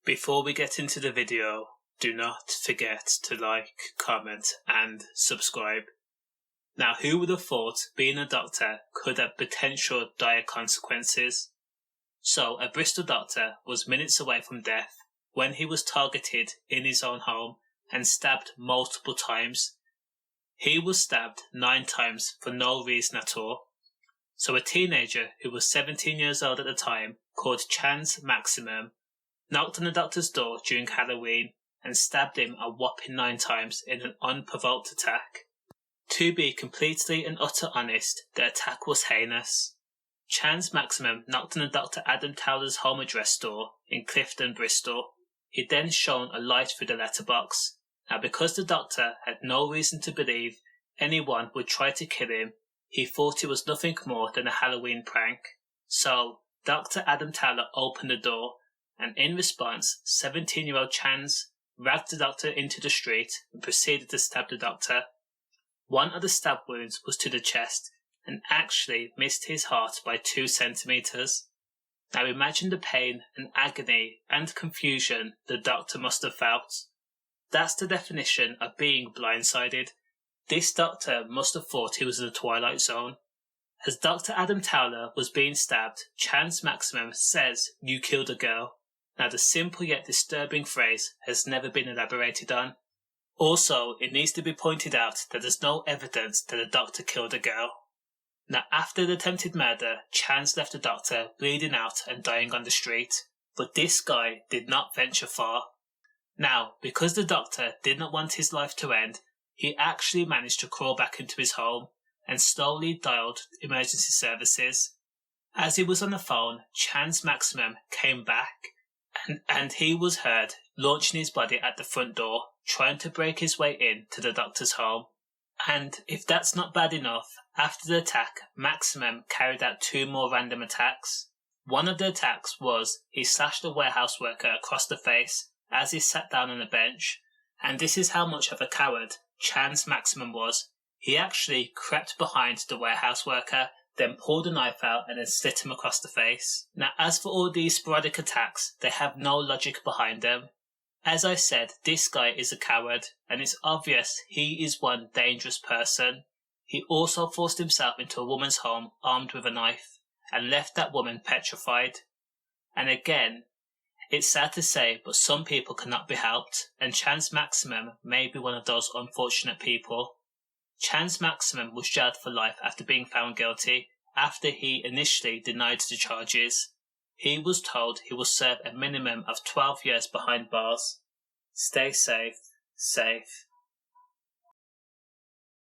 Before we get into the video, do not forget to like, comment and subscribe. Now, who would have thought being a doctor could have potential dire consequences? So, a Bristol doctor was minutes away from death when he was targeted in his own home and stabbed multiple times. He was stabbed 9 times for no reason at all. So a teenager who was 17 years old at the time, called Chanz Maximen, knocked on the doctor's door during Halloween and stabbed him a whopping 9 times in an unprovoked attack. To be completely and utter honest, the attack was heinous. Chanz Maximen knocked on the Dr Adam Towler's home address door in Clifton, Bristol. He then shone a light through the letterbox. Now, because the doctor had no reason to believe anyone would try to kill him, he thought it was nothing more than a Halloween prank. So, Dr Adam Towler opened the door, and in response, 17-year-old Chanz dragged the doctor into the street and proceeded to stab the doctor. One of the stab wounds was to the chest and actually missed his heart by 2 centimetres. Now imagine the pain and agony and confusion the doctor must have felt. That's the definition of being blindsided. This doctor must have thought he was in the Twilight Zone. As Dr Adam Towler was being stabbed, Chanz Maximen says, "You killed a girl." Now the simple yet disturbing phrase has never been elaborated on. Also, it needs to be pointed out that there's no evidence that the doctor killed a girl. Now, after the attempted murder, Chanz left the doctor bleeding out and dying on the street. But this guy did not venture far. Now, because the doctor did not want his life to end, he actually managed to crawl back into his home and slowly dialed emergency services. As he was on the phone, Chanz Maximen came back and he was heard launching his body at the front door, trying to break his way in to the doctor's home. And if that's not bad enough, after the attack, Maximen carried out 2 more random attacks. One of the attacks was he slashed a warehouse worker across the face as he sat down on a bench. And this is how much of a coward Chanz Maximen was. He actually crept behind the warehouse worker, then pulled a knife out and then slit him across the face. Now, as for all these sporadic attacks, they have no logic behind them. As I said, this guy is a coward, and it's obvious he is one dangerous person. He also forced himself into a woman's home armed with a knife, and left that woman petrified. And again, it's sad to say, but some people cannot be helped, and Chanz Maximen may be one of those unfortunate people. Chanz Maximen was jailed for life after being found guilty, after he initially denied the charges. He was told he will serve a minimum of 12 years behind bars. Stay safe.